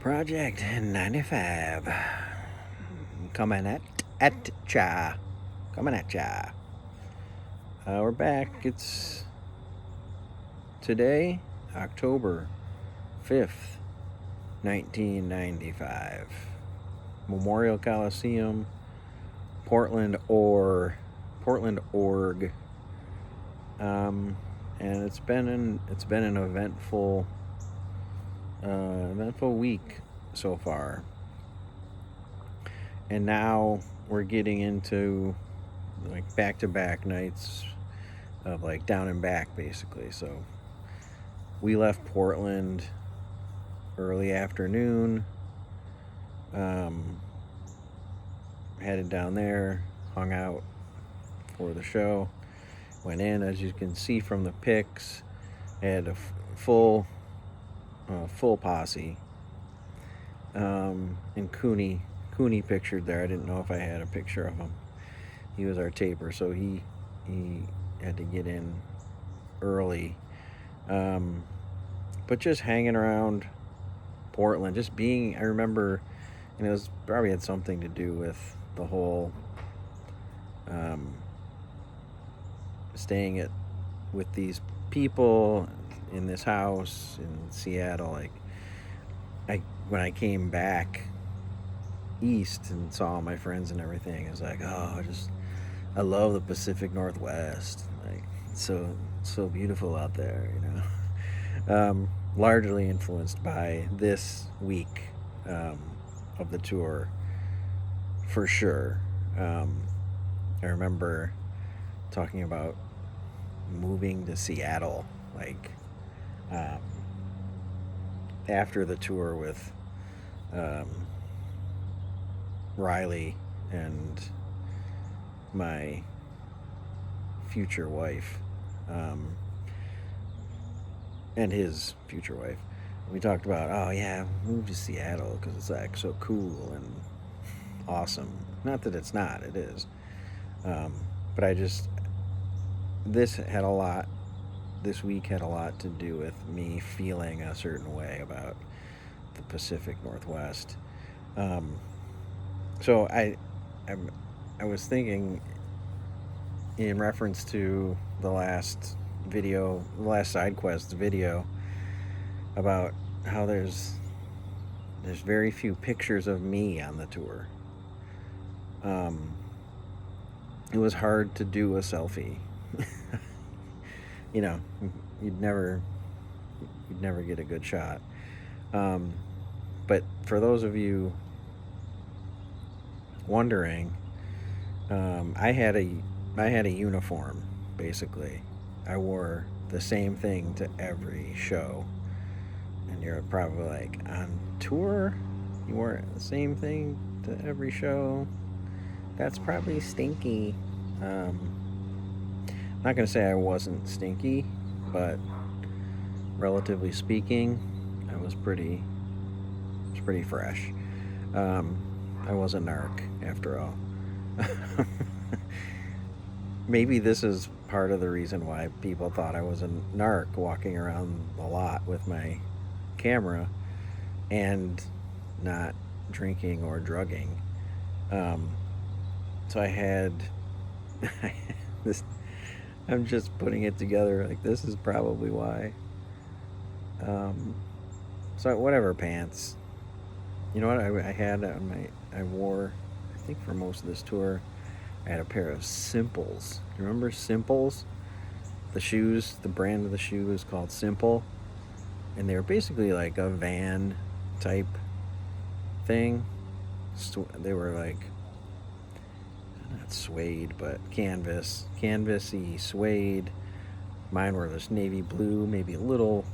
Project 95. Coming at ya. Coming at ya. We're back. It's today, October 5th, 1995. Memorial Coliseum, Portland, Org. And it's been an eventful week so far. And now we're getting into like back-to-back nights of like down and back, basically. So we left Portland early afternoon, headed down there, hung out for the show, went in. As you can see from the pics, had a full posse, and Cooney pictured there. I didn't know if I had a picture of him. He was our taper, so he had to get in early. But just hanging around Portland, just being, I remember, and it was probably had something to do with the whole staying with these people in this house in Seattle. Like, when I came back east and saw my friends and everything, I was like, I love the Pacific Northwest. Like, it's so beautiful out there, largely influenced by this week of the tour, for sure. I remember talking about moving to Seattle, like after the tour with Riley and my future wife, and his future wife. We talked about, move to Seattle because it's like so cool and awesome. Not that it's not, it is. But this week had a lot to do with me feeling a certain way about the Pacific Northwest. So I was thinking, in reference to the last side quest video, about how there's very few pictures of me on the tour. It was hard to do a selfie. You'd never get a good shot. But for those of you wondering, I had a uniform, basically. I wore the same thing to every show. And you're probably like, on tour, you wore the same thing to every show? That's probably stinky. I'm not going to say I wasn't stinky, but relatively speaking, I was pretty fresh. I was a narc, after all. Maybe this is part of the reason why people thought I was a narc, walking around a lot with my camera and not drinking or drugging. So I had this. I'm just putting it together. Like, this is probably why. So whatever, pants. You know what? I had on I wore, I think for most of this tour, I had a pair of Simples. You remember Simples? The shoes, the brand of the shoe is called Simple. And they were basically like a Van type thing. They were like, not suede, but canvasy suede. Mine were this navy blue, maybe a little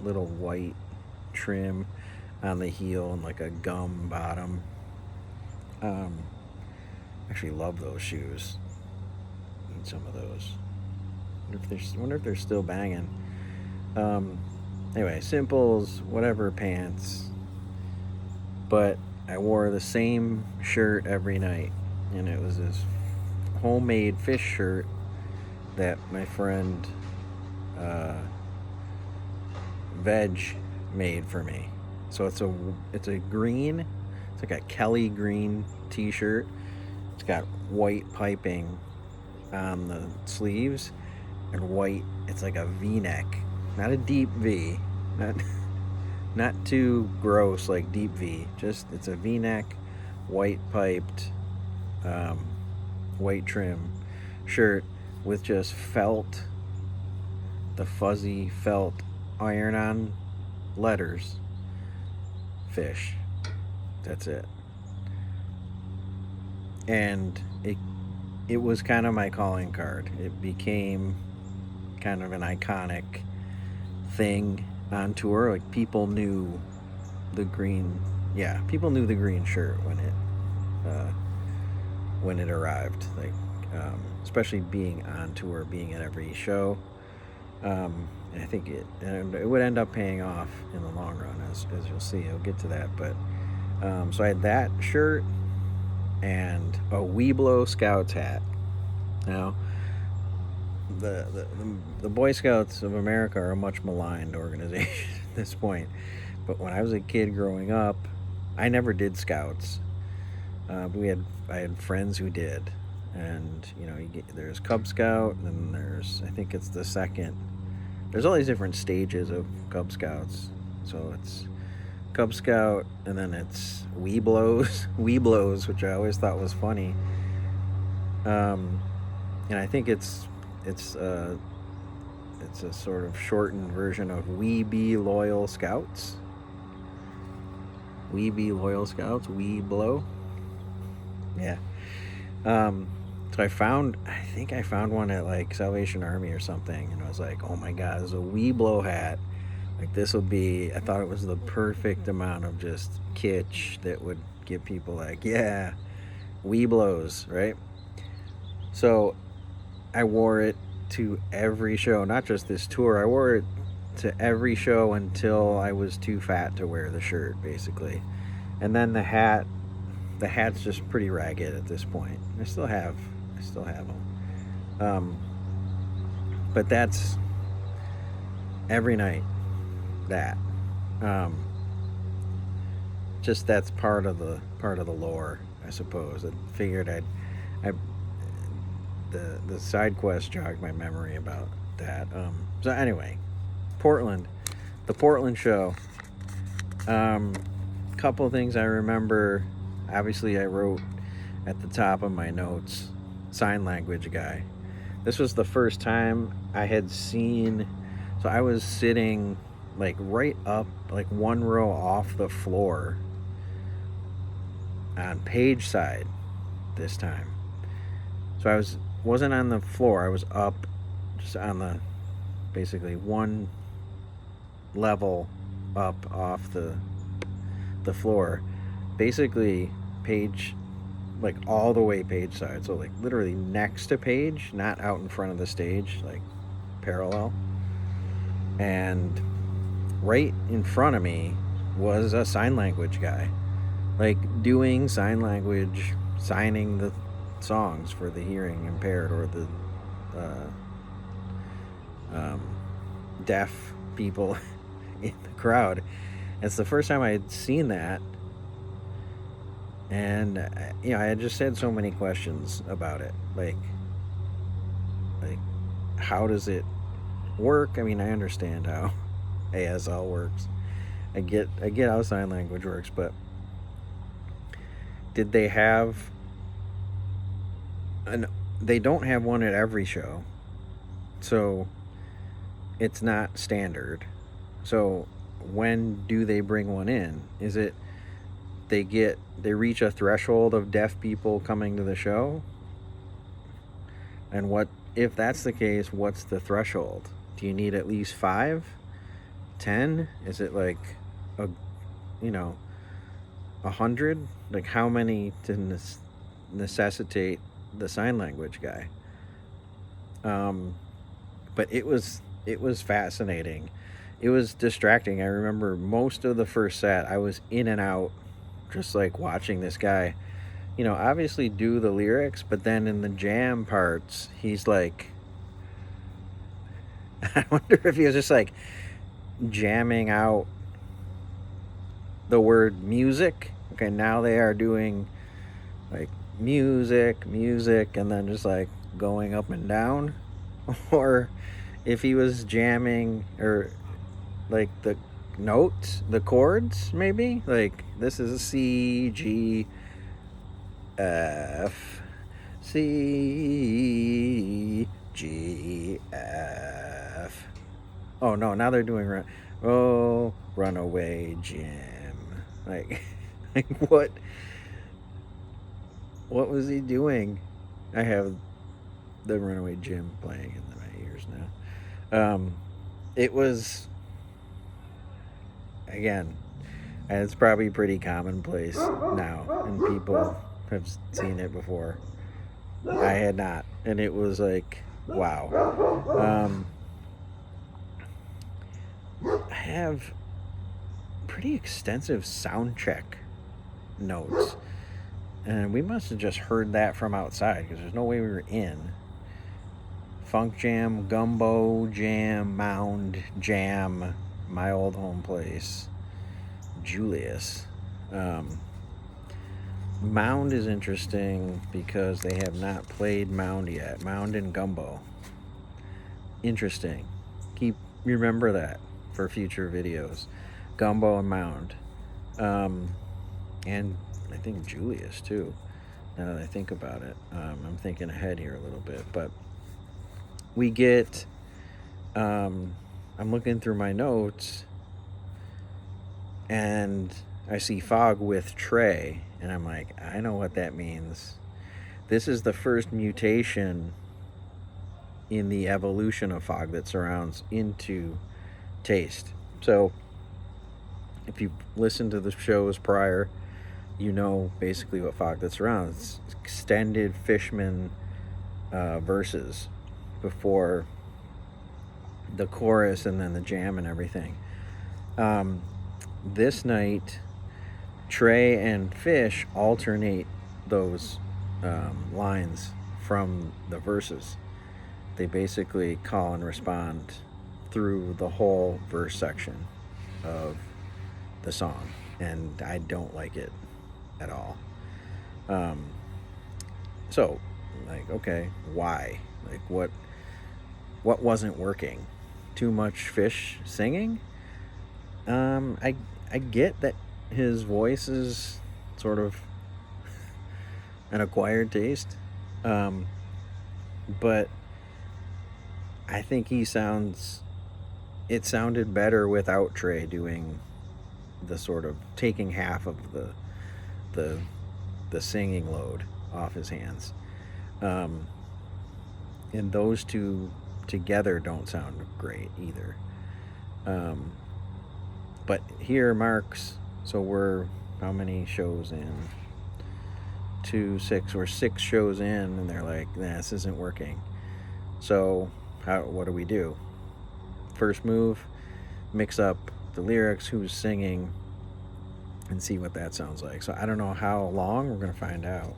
white trim on the heel and like a gum bottom. Actually love those shoes. Need some of those. Wonder if they're still banging. Anyway, Simples, whatever, pants. But I wore the same shirt every night, and it was this homemade Phish shirt that my friend Veg made for me. So it's a green, it's like a Kelly green t-shirt. It's got white piping on the sleeves and white. It's like a V-neck, not a deep V, not not too gross like deep V. Just it's a V-neck, white piped, um, white trim shirt with just felt, the fuzzy felt iron-on letters. Phish. That's it. And it was kind of my calling card. It became kind of an iconic thing on tour. Like people knew the green, yeah, people knew the green shirt when it arrived. Like especially being on tour, being at every show. And I think it would end up paying off in the long run, as you'll see. I'll get to that, but so I had that shirt and a Weeblo Scouts hat. Now, the Boy Scouts of America are a much maligned organization at this point. But when I was a kid growing up, I never did Scouts. I had friends who did, and there's Cub Scout, and there's, I think it's the second. There's all these different stages of Cub Scouts. So it's Cub Scout, and then it's Weeblos, which I always thought was funny. And I think it's a sort of shortened version of We Be Loyal Scouts. We Be Loyal Scouts, Weeblo. Yeah. So I think I found one at like Salvation Army or something, and I was like, oh my god, there's a Weeblo hat. Like this will be, I thought it was the perfect amount of just kitsch that would get people like, yeah, Weeblos, right? So I wore it to every show, not just this tour. I wore it to every show until I was too fat to wear the shirt, basically. And then the hat's just pretty ragged at this point. I still have them. But that's every night. That. Just that's part of the lore, I suppose. I figured the side quest jogged my memory about that. So anyway, the Portland show. Couple of things I remember. Obviously, I wrote at the top of my notes, sign language guy. This was the first time I had seen. So I was sitting like right up, like one row off the floor on page side this time. So I wasn't on the floor. I was up, just on the, basically one level up off the floor, basically page, like all the way page side. So like literally next to page, not out in front of the stage, like parallel. And right in front of me was a sign language guy, like doing sign language, signing the songs for the hearing impaired or the deaf people in the crowd. It's the first time I had seen that, and I had just had so many questions about it, like how does it work? I mean, I understand how ASL works. I get how sign language works, but did they have they don't have one at every show, so it's not standard. So when do they bring one in? Is it they reach a threshold of deaf people coming to the show? And what if that's the case, what's the threshold? Do you need at least 5, 10? Is it like 100? Like how many to necessitate the sign language guy? But it was fascinating. It was distracting. I remember most of the first set I was in and out, just like watching this guy, obviously do the lyrics, but then in the jam parts, he's like, I wonder if he was just like jamming out the word music. Okay, now they are doing like music, music, and then just like going up and down. Or if he was jamming, or like the notes, the chords, maybe like this is C, G, F, C, G, F. Oh no, now they're doing Runaway Jim. Like, like what was he doing? I have the Runaway Jim playing in my ears now. It was, again, it's probably pretty commonplace now, and people have seen it before. I had not, and it was like, wow. I have pretty extensive sound check notes, and we must have just heard that from outside because there's no way we were in. Funk Jam, Gumbo Jam, Mound Jam, My Old Home Place, Julius. Mound is interesting because they have not played Mound yet. Mound and Gumbo. Interesting. Remember that for future videos. Gumbo and Mound. And I think Julius too, now that I think about it. I'm thinking ahead here a little bit, but we get, I'm looking through my notes and I see Fog with Trey, and I'm like, I know what that means. This is the first mutation in the evolution of Fog that surrounds into taste. So if you listen to the shows prior, you know basically what Fog that surrounds. It's extended Fishman verses before the chorus and then the jam and everything. This night, Trey and Phish alternate those lines from the verses. They basically call and respond through the whole verse section of the song, and I don't like it at all. So, like, okay, why? Like, what wasn't working? Too much Phish singing? I get that his voice is sort of an acquired taste, but I think it sounded better without Trey doing the sort of taking half of the singing load off his hands. And those two together don't sound great either. But here marks, so we're how many shows in? 2, 6, we're 6 shows in, and they're like, nah, this isn't working. So what do we do? First move, mix up the lyrics, who's singing, and see what that sounds like. So I don't know how long, we're going to find out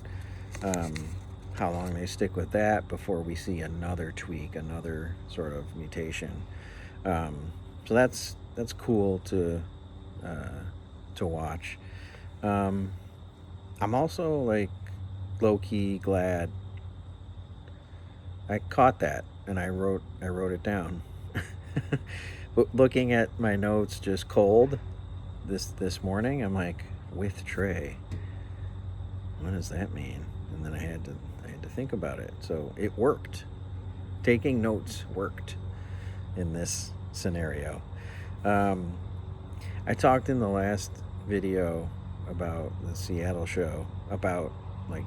how long they stick with that before we see another tweak, another sort of mutation. So that's cool to watch. I'm also like low-key glad I caught that, and I wrote it down. But looking at my notes just cold this morning, I'm like, with Trey, what does that mean? And then I had to think about it. So it worked. Taking notes worked in this scenario. I talked in the last video about the Seattle show, about like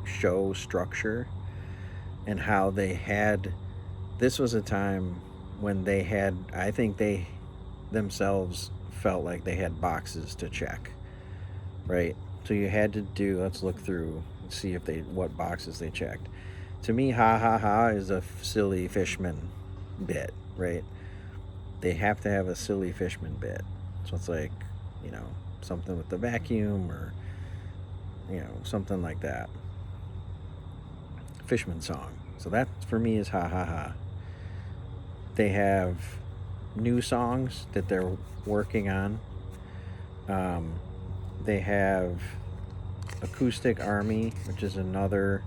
show structure, and how they had, this was a time when they had, I think they themselves felt like they had boxes to check, right? So you had to do, let's look through and see what boxes they checked. To me, ha ha ha is a silly Fishman bit, right? They have to have a silly Fishman bit. So it's like, something with the vacuum, or, something like that. Fishman song. So that for me is ha ha ha. They have new songs that they're working on Um, they have Acoustic Army, which is another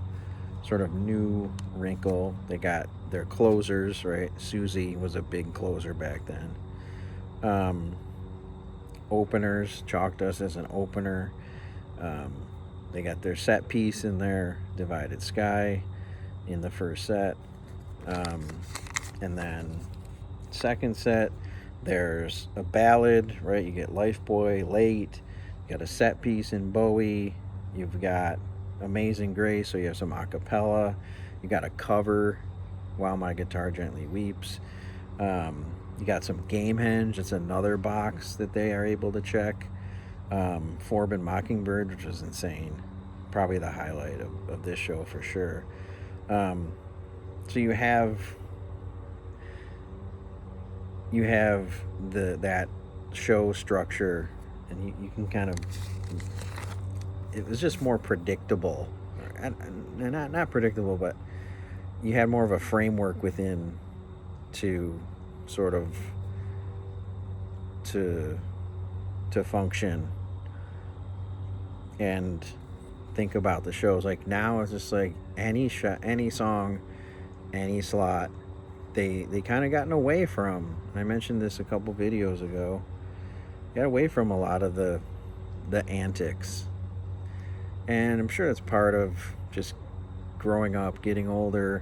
sort of new wrinkle. They got their closers, right? Susie was a big closer back then. Um, Openers, Chalked Us as an opener. Um, they got their set piece in their Divided Sky in the first set. Um, and then second set, there's a ballad, right? You get Life Boy, Late. You got a set piece in Bowie. You've got Amazing Grace, so you have some a cappella. You got a cover, While My Guitar Gently Weeps. You got some Gamehenge. It's another box that they are able to check. Forbin Mockingbird, which is insane. Probably the highlight of this show for sure. So you have that show structure, and you can kind of, it was just more predictable, not predictable, but you had more of a framework within to sort of to function and think about the shows. Like now it's just like any song, any slot. They kind of gotten away from. I mentioned this a couple videos ago. Got away from a lot of the antics, and I'm sure it's part of just growing up, getting older.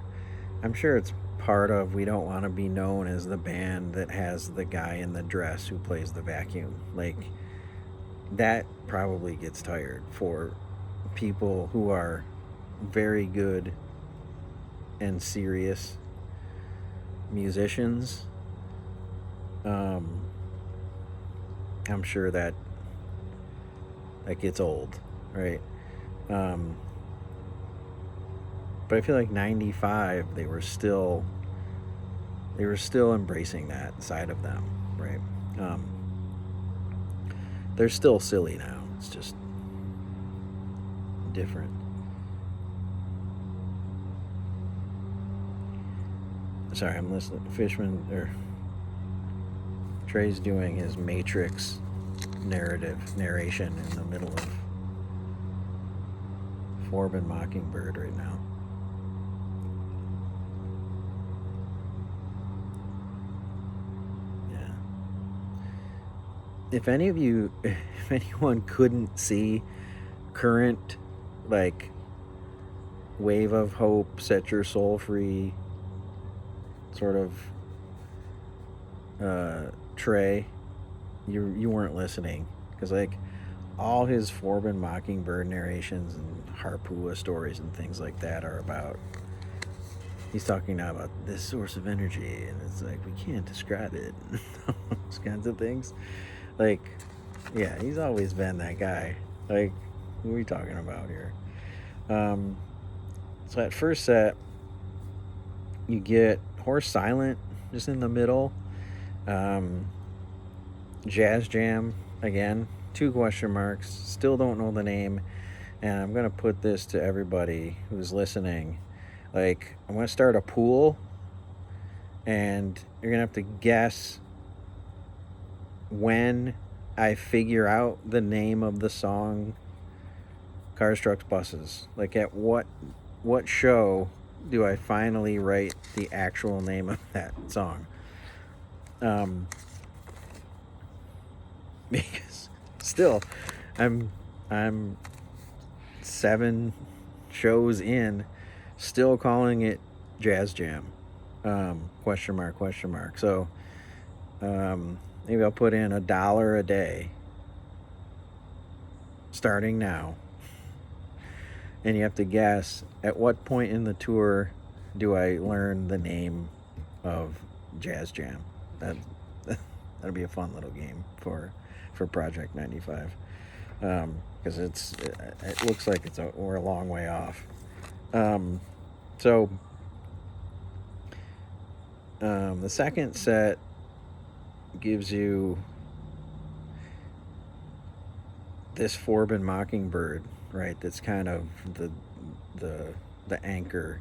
I'm sure it's part of, we don't want to be known as the band that has the guy in the dress who plays the vacuum. Like, that probably gets tired for people who are very good and serious musicians. I'm sure that gets old, right? But I feel like 95, they were still embracing that side of them, right? They're still silly now. It's just different. Sorry, I'm listening. Trey's doing his Matrix narration in the middle of Forbin Mockingbird right now. Yeah. If anyone couldn't see current, like, Wave of Hope, Set Your Soul Free sort of Trey, you weren't listening, because like all his Forbin Mockingbird narrations and Harpua stories and things like that are about, he's talking now about this source of energy, and it's like, we can't describe it. Those kinds of things. Like, yeah, he's always been that guy. Like, what are we talking about here? So at first set, you get Horse Silent just in the middle. Jazz Jam again, 2 question marks. Still don't know the name, and I'm gonna put this to everybody who's listening. Like, I'm gonna start a pool, and you're gonna have to guess when I figure out the name of the song Cars, Trucks, Buses. Like, at what show do I finally write the actual name of that song? Because still, I'm 7 shows in, still calling it Jazz Jam. Question mark. So, maybe I'll put in $1 a day, starting now. And you have to guess, at what point in the tour do I learn the name of Jazz Jam? That'll be a fun little game for Project 95, because it looks like we're a long way off. So the second set gives you this Forbin Mockingbird, right? That's kind of the anchor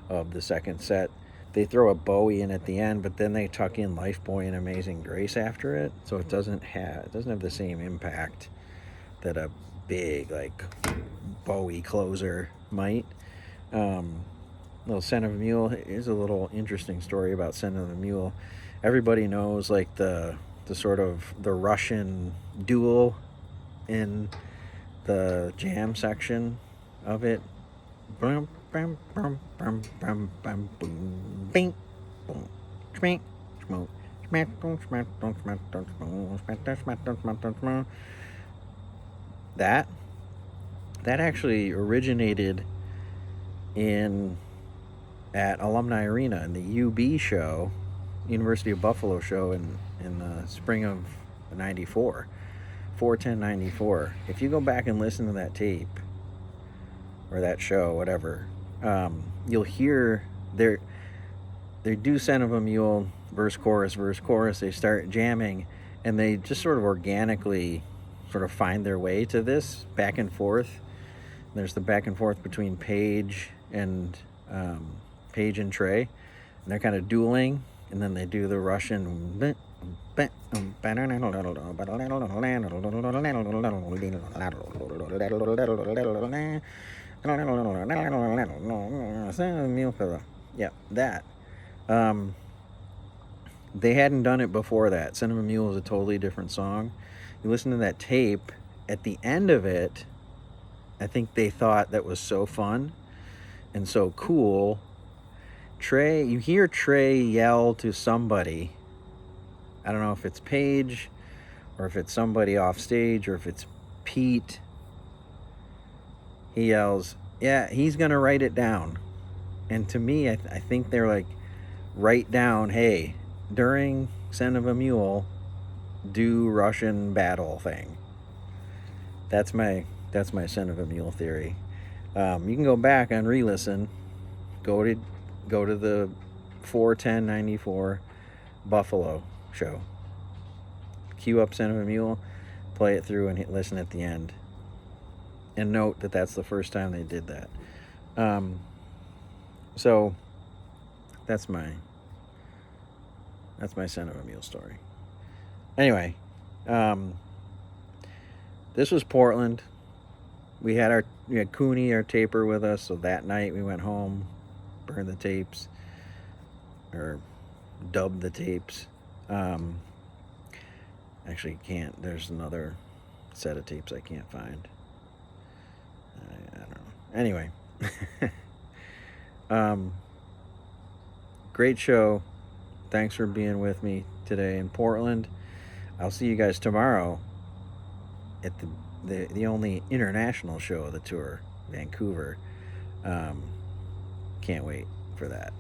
of the second set. they throw a Bowie in at the end, but then they tuck in Lifeboy and Amazing Grace after it, so it doesn't have the same impact that a big like Bowie closer might. Little Scent of a Mule is a little interesting story about Scent of a Mule. Everybody knows like the sort of the Russian duel in the jam section of it. That actually originated at Alumni Arena in the UB show, University of Buffalo show in the spring of 94, 4/10/94. If you go back and listen to that tape or that show, whatever, you'll hear they do Scent of a Mule, verse chorus. They start jamming, and they just sort of organically sort of find their way to this back and forth. There's the back and forth between Paige and Trey, and they're kind of dueling, and then they do the Russian. Yeah, that. They hadn't done it before that. Scent of a Mule is a totally different song. You listen to that tape, at the end of it, I think they thought that was so fun and so cool. You hear Trey yell to somebody. I don't know if it's Paige or if it's somebody off stage or if it's Pete. He yells, yeah, he's going to write it down. And to me, I think they're like, write down, hey, during Scent of a Mule, do Russian battle thing. That's my Scent of a Mule theory. You can go back and re-listen. Go to the 4/10/94 Buffalo show. Cue up Scent of a Mule, play it through, and listen at the end. And note that that's the first time they did that. So that's my Scent of a Mule story. Anyway, this was Portland. We had Cooney, our taper, with us. So that night we went home, burned the tapes, or dubbed the tapes. Actually, can't. There's another set of tapes I can't find. I don't know. Anyway, great show. Thanks for being with me today in Portland. I'll see you guys tomorrow at the only international show of the tour, Vancouver. Can't wait for that.